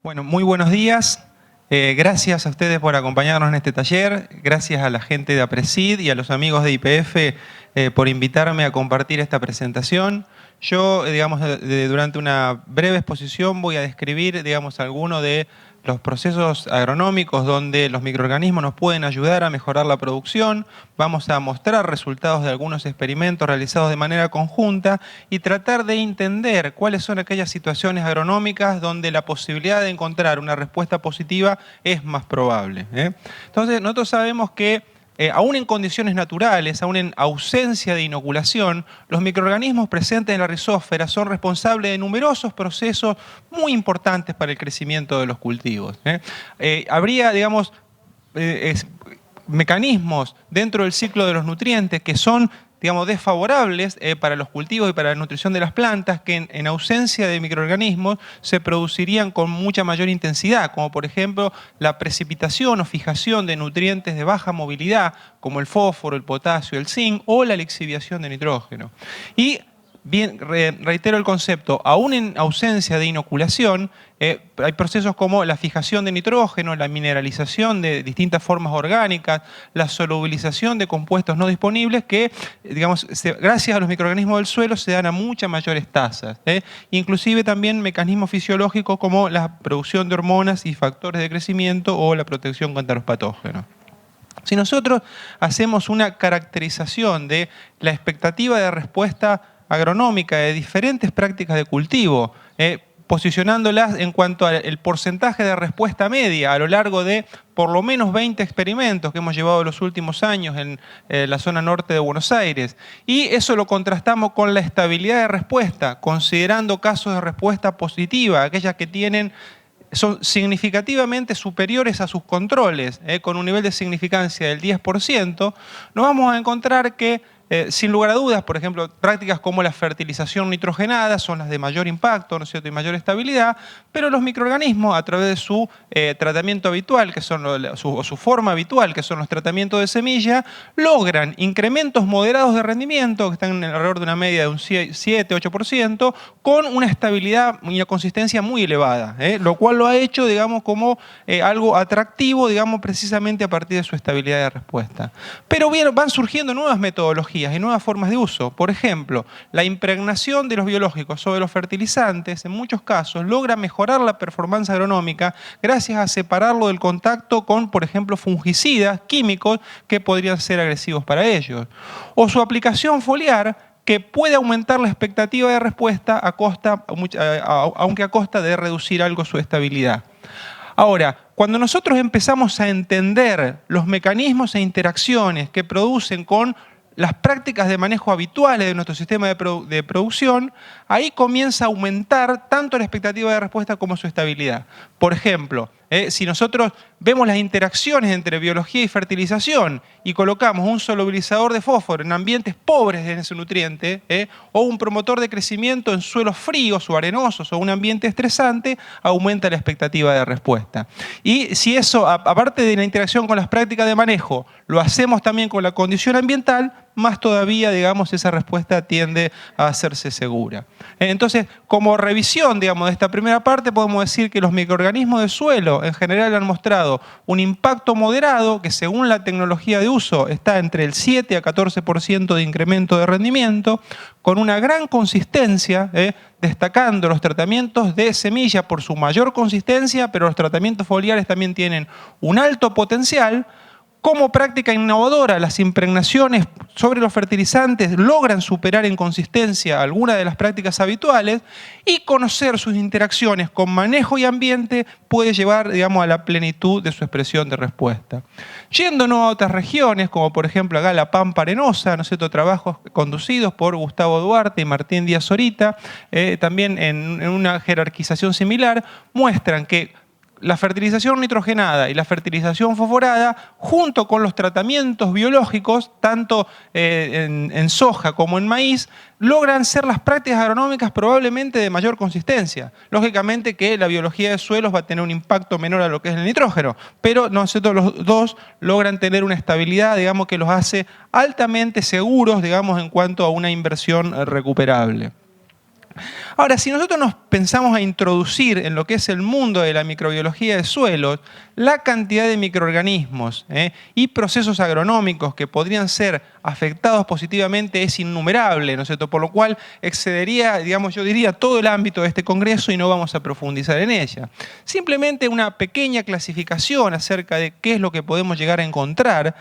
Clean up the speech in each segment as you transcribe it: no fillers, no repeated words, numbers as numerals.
Bueno, muy buenos días. Gracias a ustedes por acompañarnos en este taller. Gracias a la gente de APRESID y a los amigos de YPF por invitarme a compartir esta presentación. Yo, durante una breve exposición voy a describir, algunos de los procesos agronómicos donde los microorganismos nos pueden ayudar a mejorar la producción. Vamos a mostrar resultados de algunos experimentos realizados de manera conjunta y tratar de entender cuáles son aquellas situaciones agronómicas donde la posibilidad de encontrar una respuesta positiva es más probable. Entonces, nosotros sabemos que aún en condiciones naturales, aún en ausencia de inoculación, los microorganismos presentes en la rizósfera son responsables de numerosos procesos muy importantes para el crecimiento de los cultivos. Habría, mecanismos dentro del ciclo de los nutrientes que son desfavorables para los cultivos y para la nutrición de las plantas, que en ausencia de microorganismos se producirían con mucha mayor intensidad, como por ejemplo la precipitación o fijación de nutrientes de baja movilidad, como el fósforo, el potasio, el zinc, o la lixiviación de nitrógeno. Y bien, reitero el concepto, aún en ausencia de inoculación, hay procesos como la fijación de nitrógeno, la mineralización de distintas formas orgánicas, la solubilización de compuestos no disponibles que, gracias a los microorganismos del suelo se dan a muchas mayores tasas. Inclusive también mecanismos fisiológicos como la producción de hormonas y factores de crecimiento o la protección contra los patógenos. Si nosotros hacemos una caracterización de la expectativa de respuesta agronómica de diferentes prácticas de cultivo, posicionándolas en cuanto al porcentaje de respuesta media a lo largo de por lo menos 20 experimentos que hemos llevado en los últimos años en la zona norte de Buenos Aires. Y eso lo contrastamos con la estabilidad de respuesta, considerando casos de respuesta positiva, aquellas que son significativamente superiores a sus controles, con un nivel de significancia del 10%, nos vamos a encontrar que sin lugar a dudas, por ejemplo, prácticas como la fertilización nitrogenada son las de mayor impacto, ¿no es cierto?, y mayor estabilidad, pero los microorganismos, a través de su tratamiento habitual, que son su forma habitual, que son los tratamientos de semilla, logran incrementos moderados de rendimiento, que están alrededor de una media de un 7-8%, con una estabilidad y una consistencia muy elevada, lo cual lo ha hecho, como algo atractivo, precisamente a partir de su estabilidad de respuesta. Pero bien, van surgiendo nuevas metodologías y nuevas formas de uso. Por ejemplo, la impregnación de los biológicos sobre los fertilizantes, en muchos casos, logra mejorar la performance agronómica gracias a separarlo del contacto con, por ejemplo, fungicidas, químicos que podrían ser agresivos para ellos. O su aplicación foliar, que puede aumentar la expectativa de respuesta aunque a costa de reducir algo su estabilidad. Ahora, cuando nosotros empezamos a entender los mecanismos e interacciones que producen con las prácticas de manejo habituales de nuestro sistema de producción, ahí comienza a aumentar tanto la expectativa de respuesta como su estabilidad. Por ejemplo, si nosotros vemos las interacciones entre biología y fertilización y colocamos un solubilizador de fósforo en ambientes pobres en ese nutriente, o un promotor de crecimiento en suelos fríos o arenosos o un ambiente estresante, aumenta la expectativa de respuesta. Y si eso, aparte de la interacción con las prácticas de manejo, lo hacemos también con la condición ambiental, más todavía, esa respuesta tiende a hacerse segura. Entonces, como revisión, de esta primera parte, podemos decir que los microorganismos del suelo, en general, han mostrado un impacto moderado, que según la tecnología de uso, está entre el 7 a 14% de incremento de rendimiento, con una gran consistencia, destacando los tratamientos de semilla por su mayor consistencia, pero los tratamientos foliares también tienen un alto potencial. Como práctica innovadora, las impregnaciones sobre los fertilizantes logran superar en consistencia algunas de las prácticas habituales, y conocer sus interacciones con manejo y ambiente puede llevar, a la plenitud de su expresión de respuesta. Yéndonos a otras regiones, como por ejemplo acá la Pampa Arenosa, ¿no es cierto?, trabajos conducidos por Gustavo Duarte y Martín Díaz Zorita, también en una jerarquización similar, muestran que la fertilización nitrogenada y la fertilización fosforada, junto con los tratamientos biológicos, tanto en soja como en maíz, logran ser las prácticas agronómicas probablemente de mayor consistencia. Lógicamente que la biología de suelos va a tener un impacto menor a lo que es el nitrógeno, pero nosotros los dos logran tener una estabilidad, que los hace altamente seguros, en cuanto a una inversión recuperable. Ahora, si nosotros nos pensamos a introducir en lo que es el mundo de la microbiología de suelos, la cantidad de microorganismos y procesos agronómicos que podrían ser afectados positivamente es innumerable, ¿no es cierto? Por lo cual excedería, digamos, yo diría, todo el ámbito de este congreso y no vamos a profundizar en ella. Simplemente una pequeña clasificación acerca de qué es lo que podemos llegar a encontrar.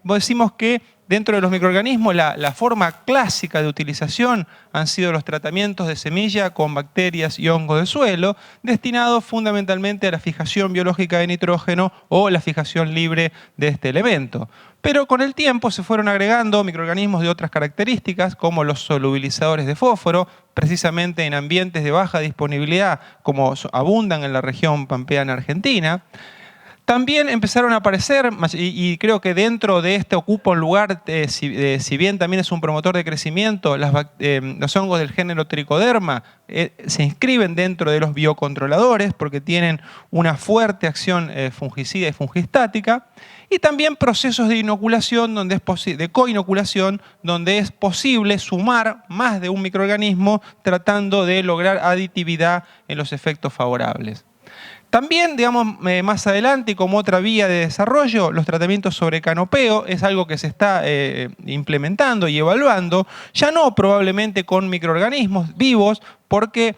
Decimos que dentro de los microorganismos, la forma clásica de utilización han sido los tratamientos de semilla con bacterias y hongos de suelo, destinados fundamentalmente a la fijación biológica de nitrógeno o la fijación libre de este elemento. Pero con el tiempo se fueron agregando microorganismos de otras características, como los solubilizadores de fósforo, precisamente en ambientes de baja disponibilidad, como abundan en la región pampeana argentina. También empezaron a aparecer, y creo que dentro de este ocupa un lugar, si bien también es un promotor de crecimiento, los hongos del género Trichoderma se inscriben dentro de los biocontroladores porque tienen una fuerte acción fungicida y fungistática, y también procesos de inoculación, de coinoculación, donde es posible sumar más de un microorganismo tratando de lograr aditividad en los efectos favorables. También, digamos, más adelante, como otra vía de desarrollo, los tratamientos sobre canopeo es algo que se está implementando y evaluando, ya no probablemente con microorganismos vivos, porque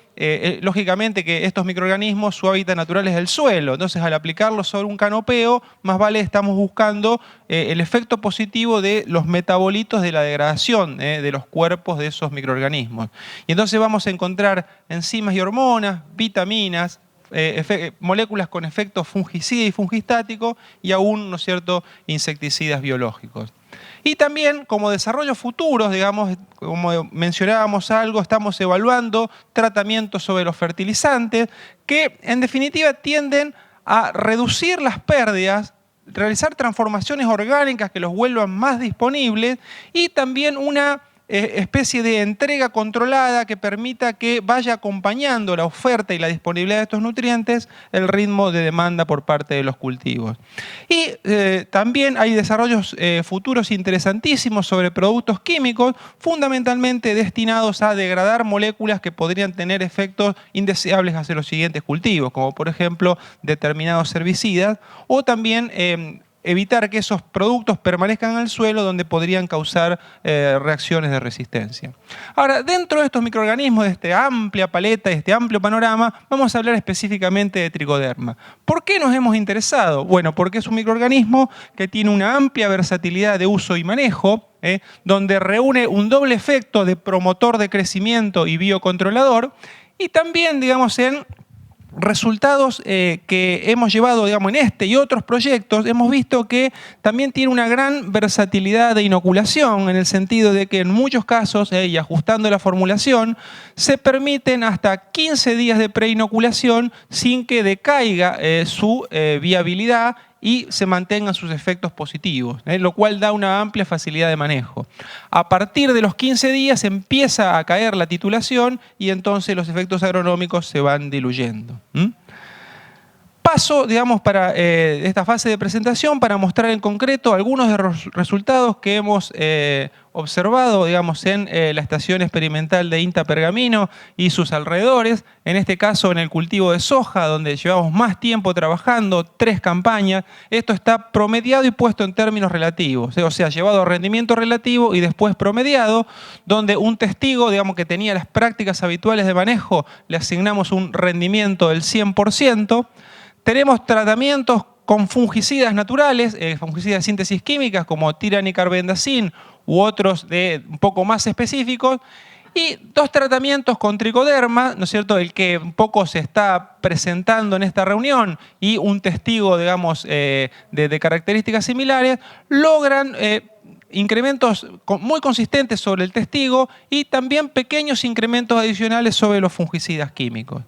lógicamente que estos microorganismos, su hábitat natural es el suelo, entonces al aplicarlos sobre un canopeo, más vale estamos buscando el efecto positivo de los metabolitos de la degradación de los cuerpos de esos microorganismos. Y entonces vamos a encontrar enzimas y hormonas, vitaminas, moléculas con efecto fungicida y fungistático y aún, ¿no es cierto?, insecticidas biológicos. Y también como desarrollos futuros, digamos, como mencionábamos algo, estamos evaluando tratamientos sobre los fertilizantes que en definitiva tienden a reducir las pérdidas, realizar transformaciones orgánicas que los vuelvan más disponibles y también una especie de entrega controlada que permita que vaya acompañando la oferta y la disponibilidad de estos nutrientes el ritmo de demanda por parte de los cultivos. Y también hay desarrollos futuros interesantísimos sobre productos químicos fundamentalmente destinados a degradar moléculas que podrían tener efectos indeseables hacia los siguientes cultivos, como por ejemplo determinados herbicidas o también evitar que esos productos permanezcan en el suelo donde podrían causar reacciones de resistencia. Ahora, dentro de estos microorganismos, de esta amplia paleta, de este amplio panorama, vamos a hablar específicamente de Trichoderma. ¿Por qué nos hemos interesado? Bueno, porque es un microorganismo que tiene una amplia versatilidad de uso y manejo, donde reúne un doble efecto de promotor de crecimiento y biocontrolador, y también, digamos, en resultados que hemos llevado, digamos, en este y otros proyectos, hemos visto que también tiene una gran versatilidad de inoculación, en el sentido de que en muchos casos, y ajustando la formulación, se permiten hasta 15 días de preinoculación sin que decaiga su viabilidad y se mantengan sus efectos positivos, lo cual da una amplia facilidad de manejo. A partir de los 15 días empieza a caer la titulación y entonces los efectos agronómicos se van diluyendo. Paso, digamos, para esta fase de presentación para mostrar en concreto algunos de los resultados que hemos observado, digamos, en la estación experimental de INTA Pergamino y sus alrededores, en este caso en el cultivo de soja, donde llevamos más tiempo trabajando, 3 campañas. Esto está promediado y puesto en términos relativos, o sea, llevado a rendimiento relativo y después promediado, donde un testigo, digamos, que tenía las prácticas habituales de manejo, le asignamos un rendimiento del 100%. Tenemos tratamientos con fungicidas naturales, fungicidas de síntesis químicas como tiranicarbendazim u otros de un poco más específicos, y 2 tratamientos con Trichoderma, ¿no es cierto?, el que un poco se está presentando en esta reunión y un testigo, digamos, de características similares, logran incrementos muy consistentes sobre el testigo y también pequeños incrementos adicionales sobre los fungicidas químicos.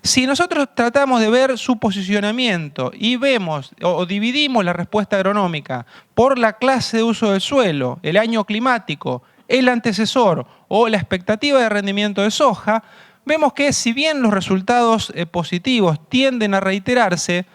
Si nosotros tratamos de ver su posicionamiento y vemos o dividimos la respuesta agronómica por la clase de uso del suelo, el año climático, el antecesor o la expectativa de rendimiento de soja, vemos que si bien los resultados positivos tienden a reiterarse,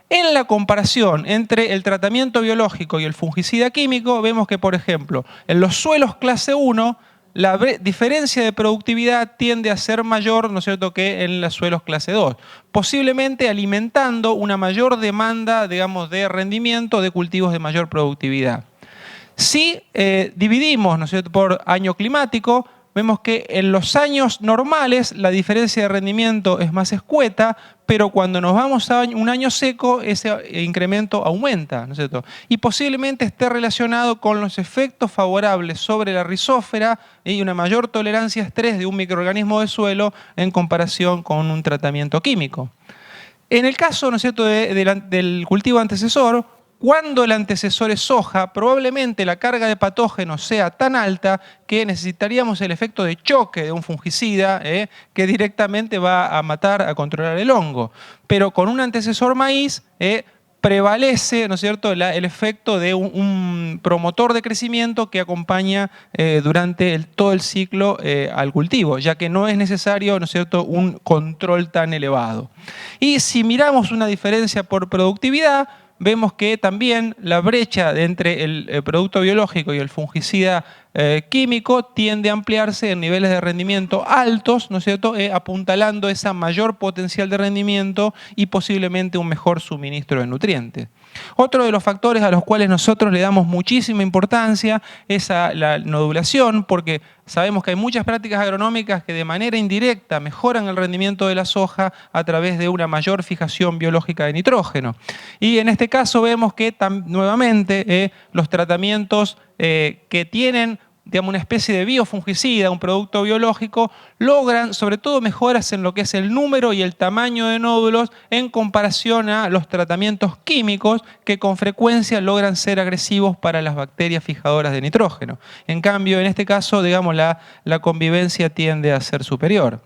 en la comparación entre el tratamiento biológico y el fungicida químico, vemos que, por ejemplo, en los suelos clase 1, la diferencia de productividad tiende a ser mayor, ¿no es cierto?, que en los suelos clase 2, posiblemente alimentando una mayor demanda, digamos, de rendimiento de cultivos de mayor productividad. Si dividimos, ¿no es cierto?, por año climático, vemos que en los años normales la diferencia de rendimiento es más escueta, pero cuando nos vamos a un año seco, ese incremento aumenta, ¿no es cierto? Y posiblemente esté relacionado con los efectos favorables sobre la rizósfera y una mayor tolerancia a estrés de un microorganismo de suelo en comparación con un tratamiento químico. En el caso, ¿no es cierto?, del cultivo antecesor, cuando el antecesor es soja, probablemente la carga de patógenos sea tan alta que necesitaríamos el efecto de choque de un fungicida que directamente va a matar, a controlar el hongo. Pero con un antecesor maíz prevalece, ¿no es cierto?, el efecto de un promotor de crecimiento que acompaña durante todo el ciclo al cultivo, ya que no es necesario, ¿no es cierto?, un control tan elevado. Y si miramos una diferencia por productividad, vemos que también la brecha entre el producto biológico y el fungicida químico tiende a ampliarse en niveles de rendimiento altos, ¿no es cierto?, apuntalando esa mayor potencial de rendimiento y posiblemente un mejor suministro de nutrientes. Otro de los factores a los cuales nosotros le damos muchísima importancia es a la nodulación, porque sabemos que hay muchas prácticas agronómicas que de manera indirecta mejoran el rendimiento de la soja a través de una mayor fijación biológica de nitrógeno. Y en este caso vemos que nuevamente los tratamientos que tienen, digamos, una especie de biofungicida, un producto biológico, logran sobre todo mejoras en lo que es el número y el tamaño de nódulos en comparación a los tratamientos químicos que con frecuencia logran ser agresivos para las bacterias fijadoras de nitrógeno. En cambio, en este caso, digamos, la convivencia tiende a ser superior.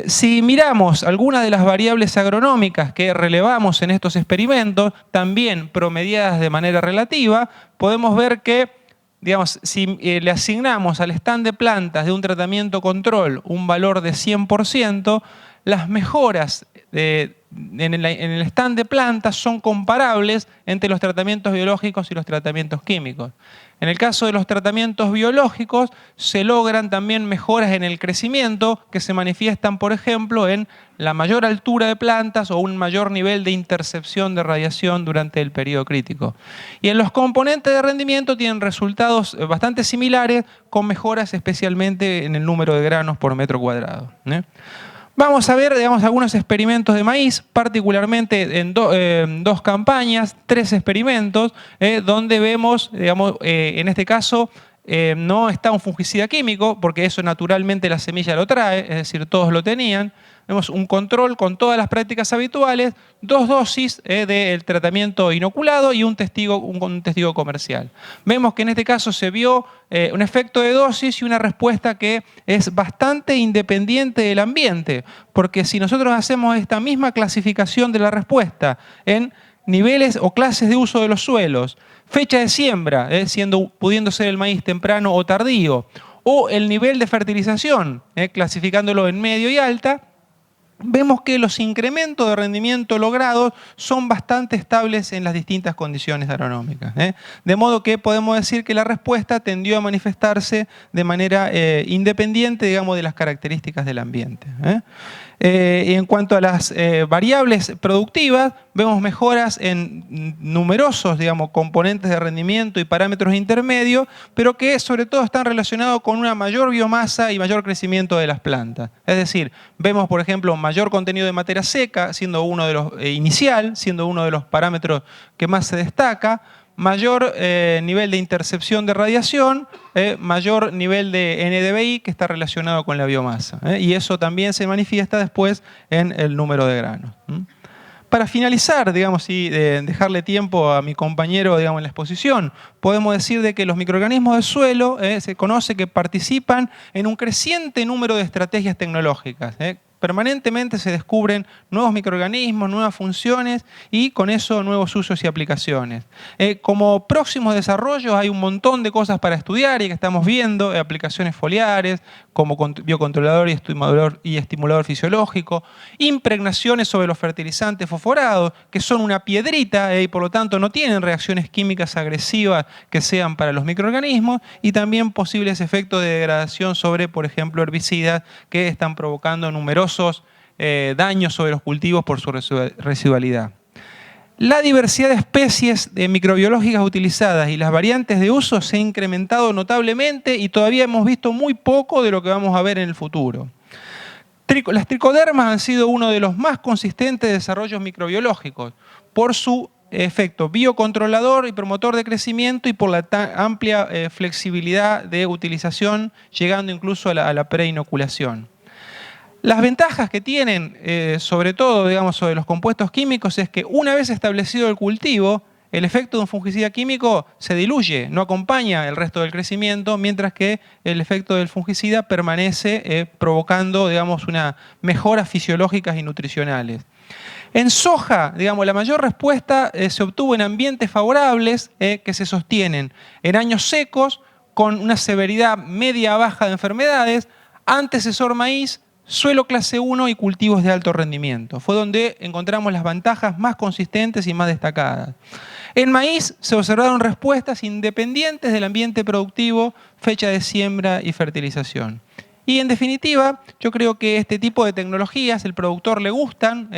Si miramos algunas de las variables agronómicas que relevamos en estos experimentos, también promediadas de manera relativa, podemos ver que, digamos, si le asignamos al stand de plantas de un tratamiento control un valor de 100%, las mejoras en el stand de plantas son comparables entre los tratamientos biológicos y los tratamientos químicos. En el caso de los tratamientos biológicos, se logran también mejoras en el crecimiento que se manifiestan, por ejemplo, en la mayor altura de plantas o un mayor nivel de intercepción de radiación durante el periodo crítico. Y en los componentes de rendimiento tienen resultados bastante similares, con mejoras especialmente en el número de granos por metro cuadrado. Vamos a ver, digamos, algunos experimentos de maíz, particularmente en dos campañas, 3 experimentos, donde vemos, digamos, en este caso, no está un fungicida químico, porque eso naturalmente la semilla lo trae, es decir, todos lo tenían. Vemos un control con todas las prácticas habituales, 2 dosis del tratamiento inoculado y un testigo comercial. Vemos que en este caso se vio un efecto de dosis y una respuesta que es bastante independiente del ambiente, porque si nosotros hacemos esta misma clasificación de la respuesta en niveles o clases de uso de los suelos, fecha de siembra, pudiendo ser el maíz temprano o tardío, o el nivel de fertilización, clasificándolo en medio y alta, vemos que los incrementos de rendimiento logrados son bastante estables en las distintas condiciones agronómicas. De modo que podemos decir que la respuesta tendió a manifestarse de manera independiente, digamos, de las características del ambiente. Y en cuanto a las variables productivas, vemos mejoras en numerosos, digamos, componentes de rendimiento y parámetros intermedios, pero que sobre todo están relacionados con una mayor biomasa y mayor crecimiento de las plantas. Es decir, vemos, por ejemplo, mayor contenido de materia seca, siendo uno de los inicial, siendo uno de los parámetros que más se destaca, mayor nivel de intercepción de radiación, mayor nivel de NDVI que está relacionado con la biomasa. Y eso también se manifiesta después en el número de granos. Para finalizar, digamos, y dejarle tiempo a mi compañero, digamos, en la exposición, podemos decir de que los microorganismos del suelo se conoce que participan en un creciente número de estrategias tecnológicas, permanentemente se descubren nuevos microorganismos, nuevas funciones y con eso nuevos usos y aplicaciones. Como próximos desarrollos hay un montón de cosas para estudiar y que estamos viendo, aplicaciones foliares, como biocontrolador y estimulador fisiológico, impregnaciones sobre los fertilizantes fosforados, que son una piedrita y por lo tanto no tienen reacciones químicas agresivas que sean para los microorganismos, y también posibles efectos de degradación sobre, por ejemplo, herbicidas que están provocando numerosos daños sobre los cultivos por su residualidad. La diversidad de especies microbiológicas utilizadas y las variantes de uso se ha incrementado notablemente y todavía hemos visto muy poco de lo que vamos a ver en el futuro. Las tricodermas han sido uno de los más consistentes desarrollos microbiológicos por su efecto biocontrolador y promotor de crecimiento y por la amplia flexibilidad de utilización, llegando incluso a la preinoculación. Las ventajas que tienen, sobre todo, digamos, sobre los compuestos químicos, es que una vez establecido el cultivo, el efecto de un fungicida químico se diluye, no acompaña el resto del crecimiento, mientras que el efecto del fungicida permanece provocando, digamos, unas mejoras fisiológicas y nutricionales. En soja, digamos, la mayor respuesta se obtuvo en ambientes favorables que se sostienen en años secos, con una severidad media-baja de enfermedades, antecesor maíz, suelo clase 1 y cultivos de alto rendimiento. Fue donde encontramos las ventajas más consistentes y más destacadas. En maíz se observaron respuestas independientes del ambiente productivo, fecha de siembra y fertilización. Y en definitiva, yo creo que este tipo de tecnologías el productor le gustan,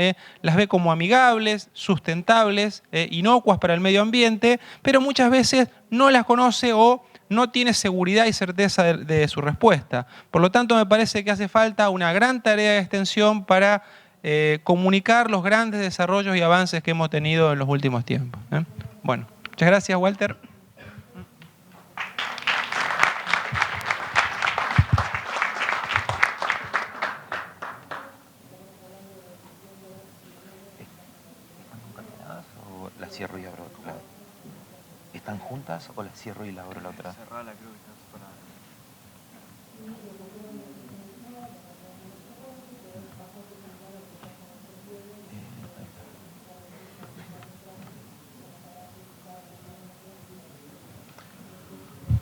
las ve como amigables, sustentables, inocuas para el medio ambiente, pero muchas veces no las conoce o no tiene seguridad y certeza de su respuesta. Por lo tanto, me parece que hace falta una gran tarea de extensión para comunicar los grandes desarrollos y avances que hemos tenido en los últimos tiempos. Bueno, muchas gracias, Walter. ¿Las cierro y abro otra? ¿Están juntas o las cierro y la abro la otra? Cerrala, creo que están separadas.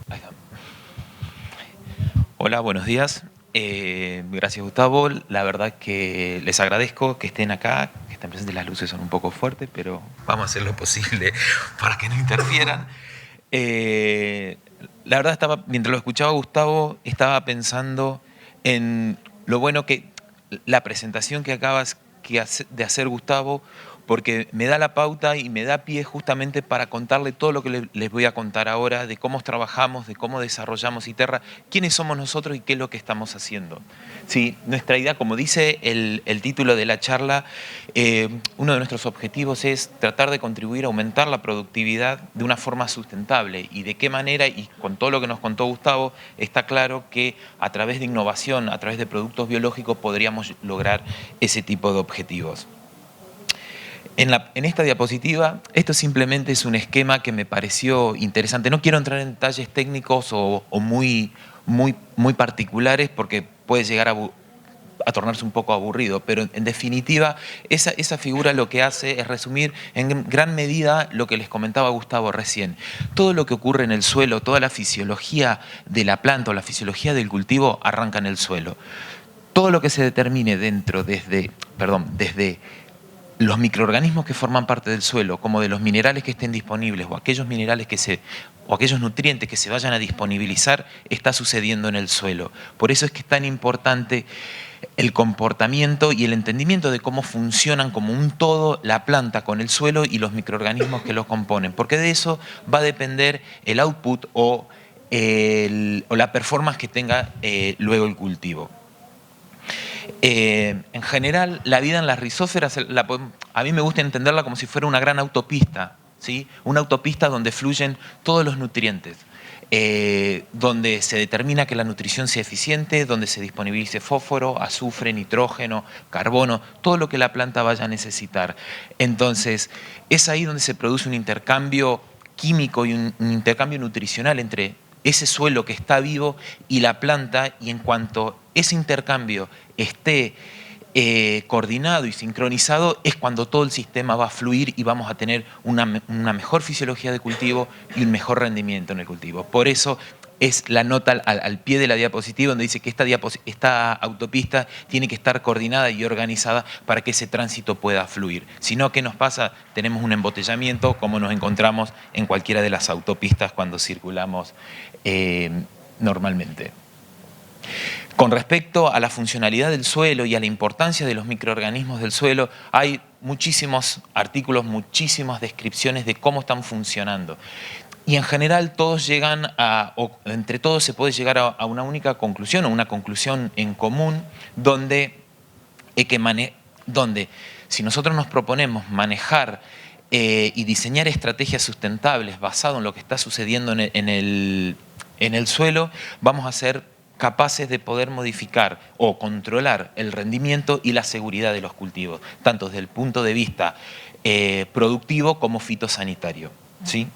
Ahí está. Hola, buenos días. Gracias, Gustavo. La verdad que les agradezco que estén acá, que estén presentes. Las luces son un poco fuertes, pero vamos a hacer lo posible para que no interfieran. La verdad, mientras lo escuchaba Gustavo, estaba pensando en lo bueno que la presentación que acabas de hacer, Gustavo, porque me da la pauta y me da pie justamente para contarle todo lo que les voy a contar ahora, de cómo trabajamos, de cómo desarrollamos ITERRA, quiénes somos nosotros y qué es lo que estamos haciendo. Sí, nuestra idea, como dice el título de la charla, uno de nuestros objetivos es tratar de contribuir a aumentar la productividad de una forma sustentable. Y de qué manera, y con todo lo que nos contó Gustavo, está claro que a través de innovación, a través de productos biológicos, podríamos lograr ese tipo de objetivos. En esta diapositiva, esto simplemente es un esquema que me pareció interesante. No quiero entrar en detalles técnicos o muy particulares porque puede llegar a tornarse un poco aburrido, pero en definitiva esa figura lo que hace es resumir en gran medida lo que les comentaba Gustavo recién. Todo lo que ocurre en el suelo, toda la fisiología de la planta o la fisiología del cultivo arranca en el suelo. Todo lo que se determine desde los microorganismos que forman parte del suelo, como de los minerales que estén disponibles o aquellos minerales o aquellos nutrientes que se vayan a disponibilizar, está sucediendo en el suelo. Por eso es que es tan importante el comportamiento y el entendimiento de cómo funcionan como un todo la planta con el suelo y los microorganismos que los componen, porque de eso va a depender el output o la performance que tenga luego el cultivo. En general, la vida en las rizósferas, a mí me gusta entenderla como si fuera una gran autopista, ¿sí? Una autopista donde fluyen todos los nutrientes, donde se determina que la nutrición sea eficiente, donde se disponibilice fósforo, azufre, nitrógeno, carbono, todo lo que la planta vaya a necesitar. Entonces, es ahí donde se produce un intercambio químico y un intercambio nutricional entre ese suelo que está vivo y la planta, y en cuanto ese intercambio esté coordinado y sincronizado, es cuando todo el sistema va a fluir y vamos a tener una mejor fisiología de cultivo y un mejor rendimiento en el cultivo. Por eso es la nota al pie de la diapositiva donde dice que esta autopista tiene que estar coordinada y organizada para que ese tránsito pueda fluir. Si no, ¿qué nos pasa? Tenemos un embotellamiento como nos encontramos en cualquiera de las autopistas cuando circulamos normalmente. Con respecto a la funcionalidad del suelo y a la importancia de los microorganismos del suelo, hay muchísimos artículos, muchísimas descripciones de cómo están funcionando. Y en general todos llegan o entre todos se puede llegar a una única conclusión, o una conclusión en común, donde si nosotros nos proponemos manejar y diseñar estrategias sustentables basadas en lo que está sucediendo en el suelo, vamos a ser capaces de poder modificar o controlar el rendimiento y la seguridad de los cultivos, tanto desde el punto de vista productivo como fitosanitario, ¿sí?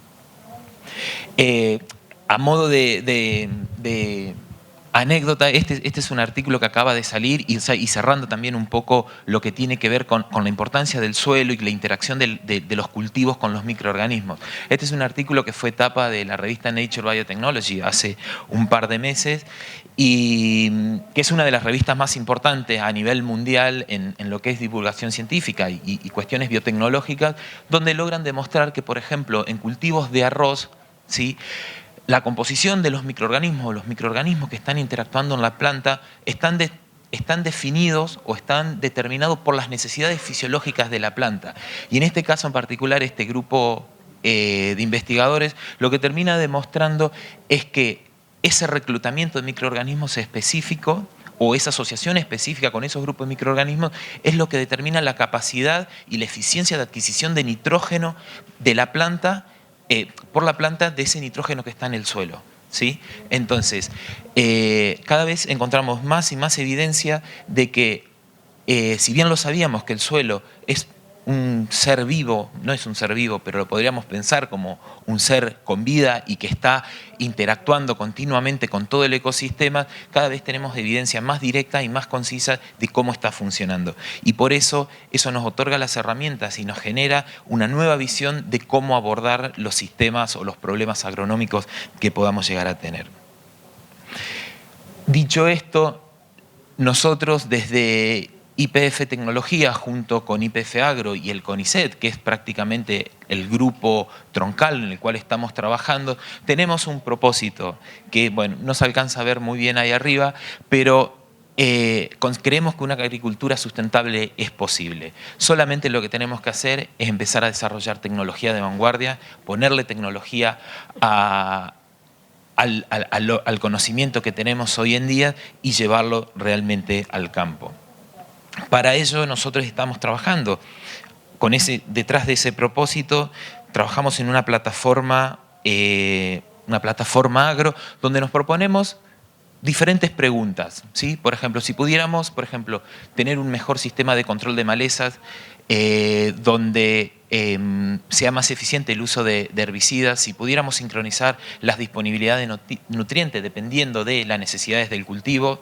A modo de anécdota, este es un artículo que acaba de salir y cerrando también un poco lo que tiene que ver con la importancia del suelo y la interacción de los cultivos con los microorganismos. Este es un artículo que fue tapa de la revista Nature Biotechnology hace un par de meses y que es una de las revistas más importantes a nivel mundial en lo que es divulgación científica y cuestiones biotecnológicas, donde logran demostrar que, por ejemplo, en cultivos de arroz, ¿sí?, la composición de los microorganismos que están interactuando en la planta están definidos o están determinados por las necesidades fisiológicas de la planta. Y en este caso en particular, este grupo de investigadores lo que termina demostrando es que ese reclutamiento de microorganismos específico o esa asociación específica con esos grupos de microorganismos es lo que determina la capacidad y la eficiencia de adquisición de nitrógeno de la planta, por la planta, de ese nitrógeno que está en el suelo, ¿sí? Entonces, cada vez encontramos más y más evidencia de que, si bien lo sabíamos que el suelo es un ser vivo, no es un ser vivo, pero lo podríamos pensar como un ser con vida y que está interactuando continuamente con todo el ecosistema, cada vez tenemos evidencia más directa y más concisa de cómo está funcionando. Y por eso nos otorga las herramientas y nos genera una nueva visión de cómo abordar los sistemas o los problemas agronómicos que podamos llegar a tener. Dicho esto, nosotros desde YPF Tecnología, junto con YPF Agro y el CONICET, que es prácticamente el grupo troncal en el cual estamos trabajando, tenemos un propósito que, bueno, no se alcanza a ver muy bien ahí arriba, pero creemos que una agricultura sustentable es posible. Solamente lo que tenemos que hacer es empezar a desarrollar tecnología de vanguardia, ponerle tecnología al conocimiento que tenemos hoy en día y llevarlo realmente al campo. Para ello nosotros estamos trabajando detrás de ese propósito, trabajamos en una plataforma agro donde nos proponemos diferentes preguntas, ¿sí? Por ejemplo, si pudiéramos, tener un mejor sistema de control de malezas, donde sea más eficiente el uso de herbicidas, si pudiéramos sincronizar las disponibilidades de nutrientes dependiendo de las necesidades del cultivo,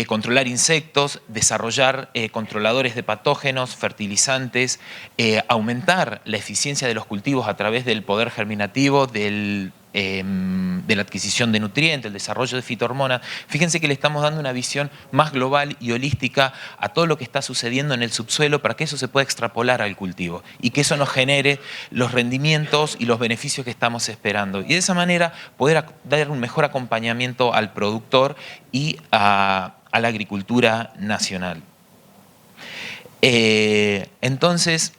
controlar insectos, desarrollar controladores de patógenos, fertilizantes, aumentar la eficiencia de los cultivos a través del poder germinativo, de la adquisición de nutrientes, el desarrollo de fitohormonas. Fíjense que le estamos dando una visión más global y holística a todo lo que está sucediendo en el subsuelo para que eso se pueda extrapolar al cultivo y que eso nos genere los rendimientos y los beneficios que estamos esperando. Y de esa manera poder dar un mejor acompañamiento al productor y a la agricultura nacional. Entonces,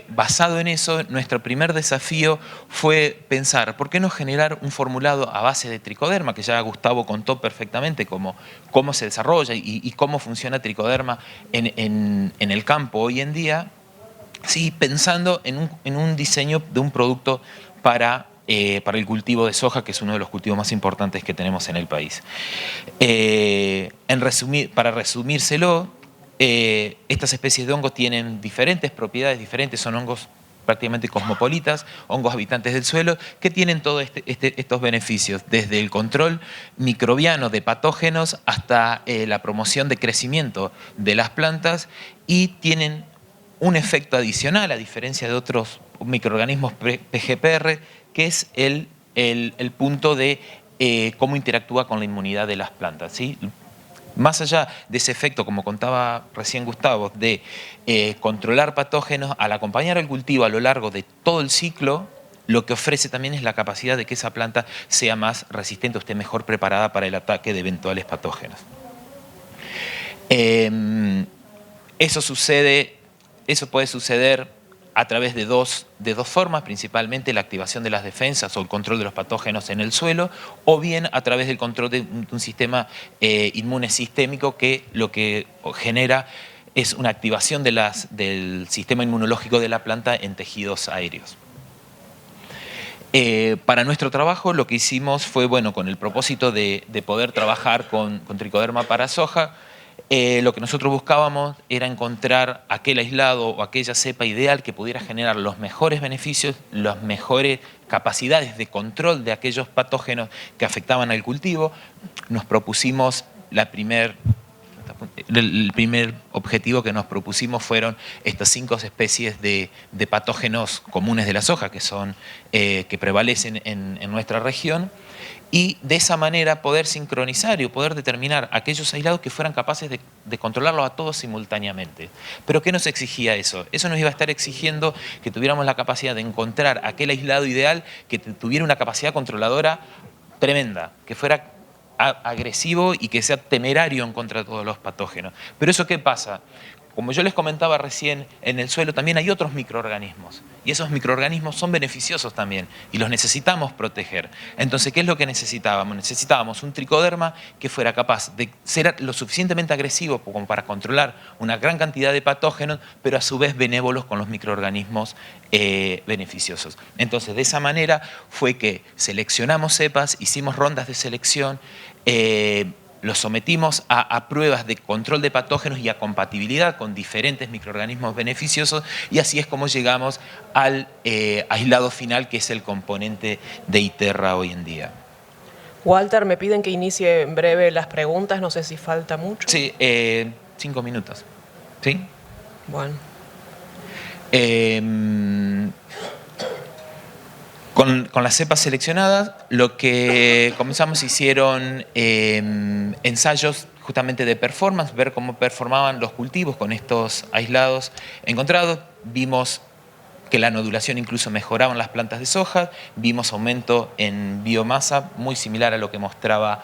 basado en eso, nuestro primer desafío fue pensar, ¿por qué no generar un formulado a base de tricoderma? Que ya Gustavo contó perfectamente cómo se desarrolla y cómo funciona tricoderma en el campo hoy en día, sí, pensando en un diseño de un producto para el cultivo de soja, que es uno de los cultivos más importantes que tenemos en el país. Para resumírselo, estas especies de hongos tienen diferentes propiedades diferentes, son hongos prácticamente cosmopolitas, hongos habitantes del suelo, que tienen todos estos beneficios, desde el control microbiano de patógenos hasta la promoción de crecimiento de las plantas, y tienen un efecto adicional, a diferencia de otros microorganismos PGPR, que es el punto de cómo interactúa con la inmunidad de las plantas, ¿sí? Más allá de ese efecto, como contaba recién Gustavo, de controlar patógenos, al acompañar el cultivo a lo largo de todo el ciclo, lo que ofrece también es la capacidad de que esa planta sea más resistente o esté mejor preparada para el ataque de eventuales patógenos. Eso puede suceder a través de dos formas, principalmente la activación de las defensas o el control de los patógenos en el suelo, o bien a través del control de un sistema inmune sistémico, que lo que genera es una activación del sistema inmunológico de la planta en tejidos aéreos. Para nuestro trabajo lo que hicimos fue, con el propósito de poder trabajar con Tricoderma para soja, lo que nosotros buscábamos era encontrar aquel aislado o aquella cepa ideal que pudiera generar los mejores beneficios, las mejores capacidades de control de aquellos patógenos que afectaban al cultivo. Nos propusimos el primer objetivo que nos propusimos fueron estas 5 especies de patógenos comunes de la soja que prevalecen en nuestra región, y de esa manera poder sincronizar y poder determinar aquellos aislados que fueran capaces de controlarlos a todos simultáneamente. ¿Pero qué nos exigía eso? Eso nos iba a estar exigiendo que tuviéramos la capacidad de encontrar aquel aislado ideal que tuviera una capacidad controladora tremenda, que fuera agresivo y que sea temerario en contra de todos los patógenos. ¿Pero eso qué pasa? Como yo les comentaba recién, en el suelo también hay otros microorganismos, y esos microorganismos son beneficiosos también, y los necesitamos proteger. Entonces, ¿qué es lo que necesitábamos? Necesitábamos un tricoderma que fuera capaz de ser lo suficientemente agresivo como para controlar una gran cantidad de patógenos, pero a su vez benévolos con los microorganismos beneficiosos. Entonces, de esa manera fue que seleccionamos cepas, hicimos rondas de selección, los sometimos a pruebas de control de patógenos y a compatibilidad con diferentes microorganismos beneficiosos, y así es como llegamos al aislado final, que es el componente de Iterra hoy en día. Walter, me piden que inicie en breve las preguntas, no sé si falta mucho. Sí, 5 minutos. ¿Sí? Bueno. Con las cepas seleccionadas, lo que comenzamos, hicieron ensayos justamente de performance, ver cómo performaban los cultivos con estos aislados encontrados. Vimos que la nodulación incluso mejoraba en las plantas de soja, vimos aumento en biomasa muy similar a lo que mostraba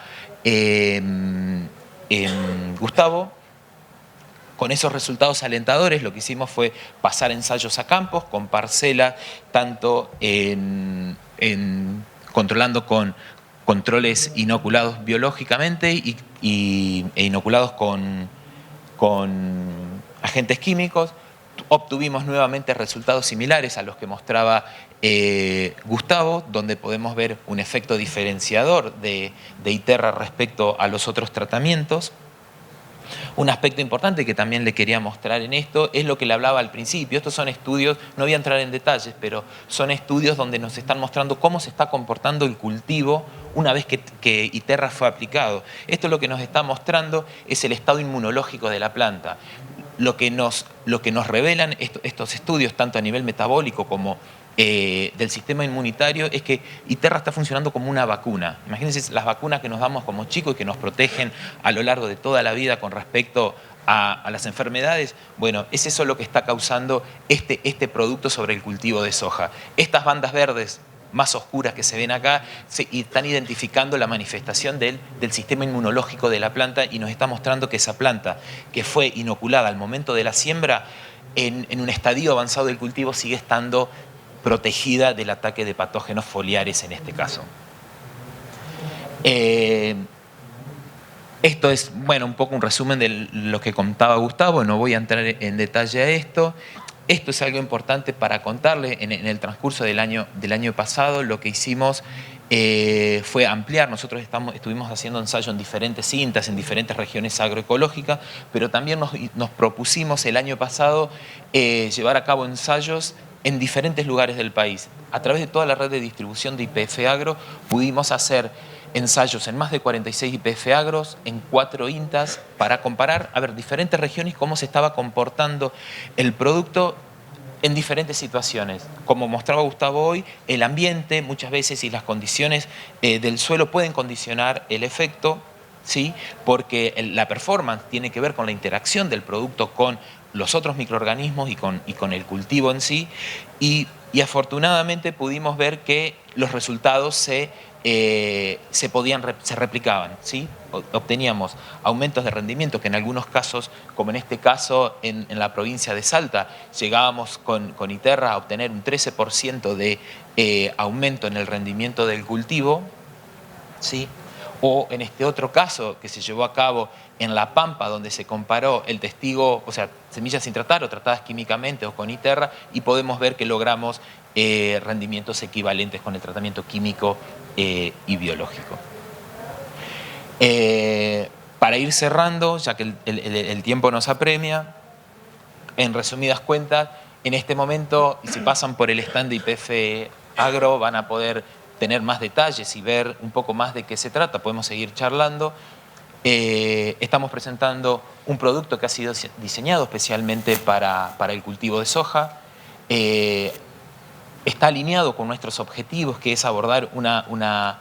Gustavo. Con esos resultados alentadores, lo que hicimos fue pasar ensayos a campos con parcelas, tanto controlando con controles inoculados biológicamente e inoculados con agentes químicos. Obtuvimos nuevamente resultados similares a los que mostraba Gustavo, donde podemos ver un efecto diferenciador de Iterra respecto a los otros tratamientos. Un aspecto importante que también le quería mostrar en esto es lo que le hablaba al principio. Estos son estudios, no voy a entrar en detalles, pero son estudios donde nos están mostrando cómo se está comportando el cultivo una vez que Iterra fue aplicado. Esto lo que nos está mostrando es el estado inmunológico de la planta. Lo que nos revelan estos estudios, tanto a nivel metabólico como del sistema inmunitario, es que Iterra está funcionando como una vacuna. Imagínense las vacunas que nos damos como chicos y que nos protegen a lo largo de toda la vida con respecto a las enfermedades. Bueno, es eso lo que está causando este producto sobre el cultivo de soja. Estas bandas verdes más oscuras que se ven acá están identificando la manifestación del sistema inmunológico de la planta, y nos está mostrando que esa planta que fue inoculada al momento de la siembra, en un estadio avanzado del cultivo, sigue estando protegida del ataque de patógenos foliares en este caso. Esto es, un poco un resumen de lo que contaba Gustavo, no voy a entrar en detalle a esto. Esto es algo importante para contarle. En el transcurso del año pasado, lo que hicimos fue ampliar. Nosotros estuvimos haciendo ensayos en diferentes cintas, en diferentes regiones agroecológicas, pero también nos propusimos el año pasado llevar a cabo ensayos en diferentes lugares del país. A través de toda la red de distribución de YPF Agro pudimos hacer ensayos en más de 46 YPF Agros, en 4 INTAs, para comparar, diferentes regiones, cómo se estaba comportando el producto en diferentes situaciones. Como mostraba Gustavo hoy, el ambiente muchas veces y las condiciones del suelo pueden condicionar el efecto, ¿sí? Porque la performance tiene que ver con la interacción del producto con los otros microorganismos y con el cultivo en sí, y afortunadamente pudimos ver que los resultados se replicaban, ¿sí? Obteníamos aumentos de rendimiento que en algunos casos, como en este caso en la provincia de Salta, llegábamos con Iterra a obtener un 13% de aumento en el rendimiento del cultivo, ¿sí? O en este otro caso que se llevó a cabo en La Pampa, donde se comparó el testigo, o sea, semillas sin tratar o tratadas químicamente o con Iterra, y podemos ver que logramos rendimientos equivalentes con el tratamiento químico y biológico. Para ir cerrando, ya que el tiempo nos apremia, en resumidas cuentas, en este momento, y si pasan por el stand de YPF Agro, van a poder tener más detalles y ver un poco más de qué se trata. Podemos seguir charlando. Estamos presentando un producto que ha sido diseñado especialmente para el cultivo de soja. Está alineado con nuestros objetivos, que es abordar una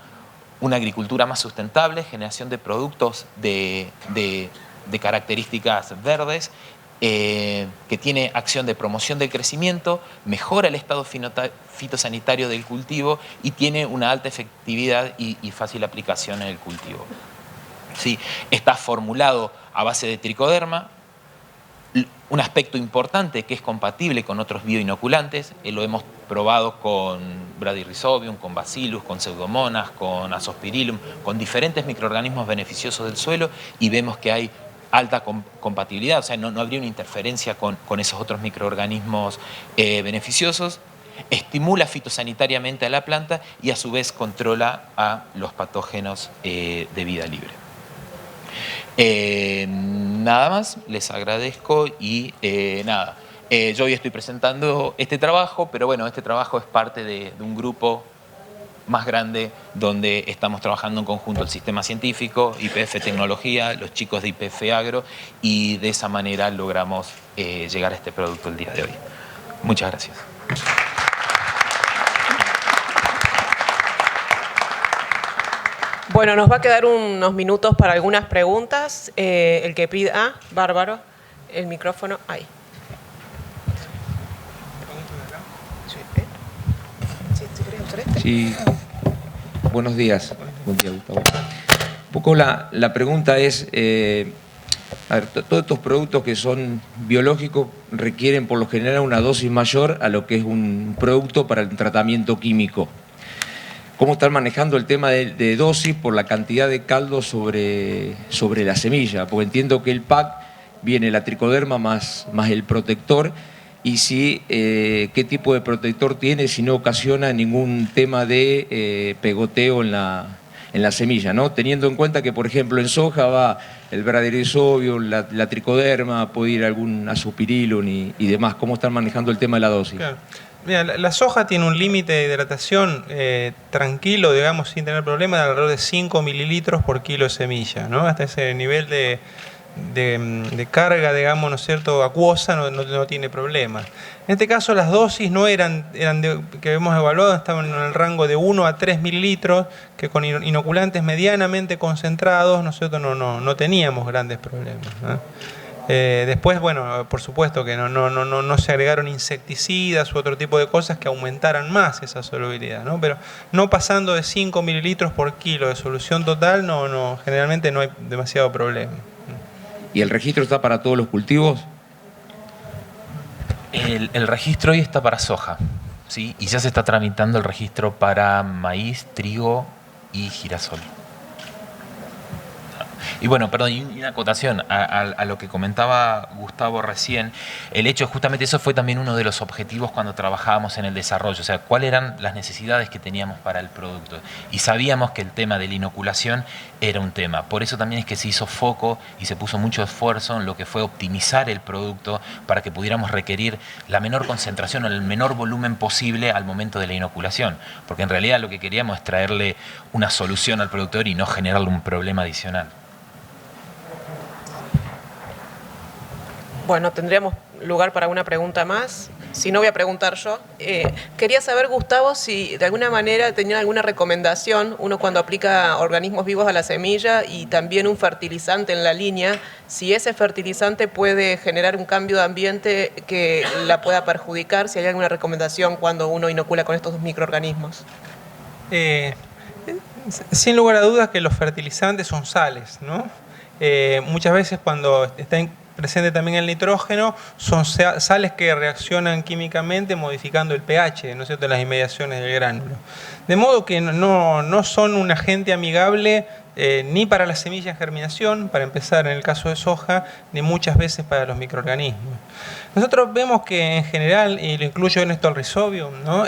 agricultura más sustentable, generación de productos de características verdes, que tiene acción de promoción del crecimiento, mejora el estado fitosanitario del cultivo y tiene una alta efectividad y fácil aplicación en el cultivo. ¿Sí? Está formulado a base de tricoderma, un aspecto importante que es compatible con otros bioinoculantes. Lo hemos probado con Bradyrhizobium, con Bacillus, con Pseudomonas, con Azospirillum, con diferentes microorganismos beneficiosos del suelo, y vemos que hay alta compatibilidad, o sea, no habría una interferencia con esos otros microorganismos beneficiosos. Estimula fitosanitariamente a la planta y a su vez controla a los patógenos de vida libre. Nada más, les agradezco y yo hoy estoy presentando este trabajo, pero bueno, este trabajo es parte de un grupo más grande donde estamos trabajando en conjunto el sistema científico, YPF Tecnología, los chicos de YPF Agro, y de esa manera logramos llegar a este producto el día de hoy. Muchas gracias. Bueno, nos va a quedar unos minutos para algunas preguntas. El que pida... Bárbaro, el micrófono, ahí. Sí, buenos días. Buen día, Gustavo. Un poco la pregunta es, todos estos productos que son biológicos requieren por lo general una dosis mayor a lo que es un producto para el tratamiento químico. ¿Cómo están manejando el tema de dosis por la cantidad de caldo sobre la semilla? Porque entiendo que el pack viene la tricoderma más el protector, y si qué tipo de protector tiene, si no ocasiona ningún tema de pegoteo en la semilla, ¿no? Teniendo en cuenta que, por ejemplo, en soja va el Bradyrhizobium, la tricoderma, puede ir algún Azospirillum y demás. ¿Cómo están manejando el tema de la dosis? Claro. Mira, la soja tiene un límite de hidratación tranquilo, digamos, sin tener problemas, de alrededor de 5 mililitros por kilo de semilla, ¿no? Hasta ese nivel de carga, digamos, ¿no es cierto?, acuosa, no tiene problemas. En este caso las dosis no eran que hemos evaluado, estaban en el rango de 1 a 3 mililitros, que con inoculantes medianamente concentrados nosotros no teníamos grandes problemas, ¿no? Después, bueno, por supuesto que no se agregaron insecticidas u otro tipo de cosas que aumentaran más esa solubilidad, ¿no? Pero no pasando de 5 mililitros por kilo de solución total, generalmente no hay demasiado problema. ¿Y el registro está para todos los cultivos? El registro hoy está para soja, ¿sí? Y ya se está tramitando el registro para maíz, trigo y girasol. Y bueno, perdón, y una acotación a lo que comentaba Gustavo recién. El hecho, justamente eso fue también uno de los objetivos cuando trabajábamos en el desarrollo, o sea, cuáles eran las necesidades que teníamos para el producto. Y sabíamos que el tema de la inoculación era un tema. Por eso también es que se hizo foco y se puso mucho esfuerzo en lo que fue optimizar el producto para que pudiéramos requerir la menor concentración o el menor volumen posible al momento de la inoculación. Porque en realidad lo que queríamos es traerle una solución al productor y no generarle un problema adicional. Bueno, tendríamos lugar para una pregunta más. Si no, voy a preguntar yo. Quería saber, Gustavo, si de alguna manera tenían alguna recomendación, uno cuando aplica organismos vivos a la semilla y también un fertilizante en la línea, si ese fertilizante puede generar un cambio de ambiente que la pueda perjudicar, si hay alguna recomendación cuando uno inocula con estos microorganismos. Sin lugar a dudas que los fertilizantes son sales, ¿no? Muchas veces cuando está presente también el nitrógeno, son sales que reaccionan químicamente modificando el pH, ¿no es cierto?, en las inmediaciones del gránulo. De modo que no son un agente amigable ni para la semilla en germinación, para empezar en el caso de soja, ni muchas veces para los microorganismos. Nosotros vemos que en general, y lo incluyo en esto al Rhizobium, ¿no?,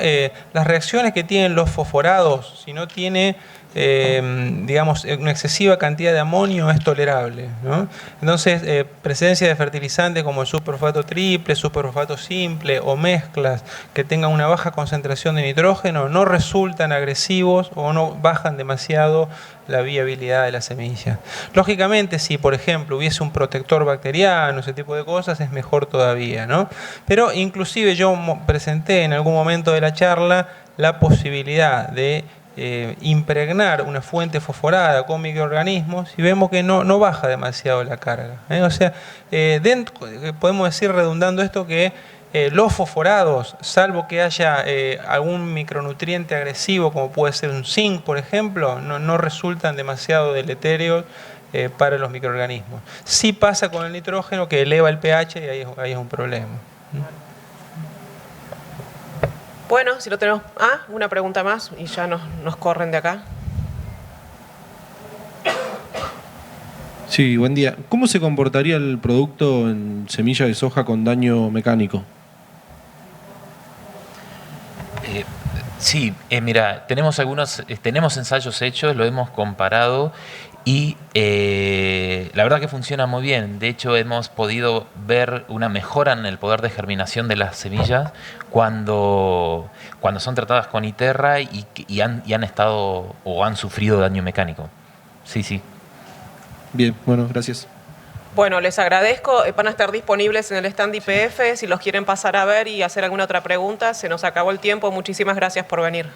las reacciones que tienen los fosforados, si no tiene digamos, una excesiva cantidad de amonio es tolerable, ¿no? Entonces, presencia de fertilizantes como el superfosfato triple, superfosfato simple o mezclas que tengan una baja concentración de nitrógeno no resultan agresivos o no bajan demasiado la viabilidad de la semilla. Lógicamente, si por ejemplo hubiese un protector bacteriano, ese tipo de cosas, es mejor todavía, ¿no? Pero inclusive yo presenté en algún momento de la charla la posibilidad de impregnar una fuente fosforada con microorganismos y vemos que no baja demasiado la carga. O sea, podemos decir, redundando esto, que los fosforados, salvo que haya algún micronutriente agresivo, como puede ser un zinc, por ejemplo, no resultan demasiado deleterios para los microorganismos. Sí pasa con el nitrógeno, que eleva el pH y ahí es un problema. Bueno, si lo tenemos... una pregunta más y ya nos corren de acá. Sí, buen día. ¿Cómo se comportaría el producto en semilla de soja con daño mecánico? Sí, mira, tenemos ensayos hechos, lo hemos comparado y la verdad que funciona muy bien. De hecho, hemos podido ver una mejora en el poder de germinación de las semillas cuando son tratadas con Iterra y han estado o han sufrido daño mecánico. Sí, sí. Bien, bueno, gracias. Bueno, les agradezco. Van a estar disponibles en el stand IPF si los quieren pasar a ver y hacer alguna otra pregunta. Se nos acabó el tiempo. Muchísimas gracias por venir.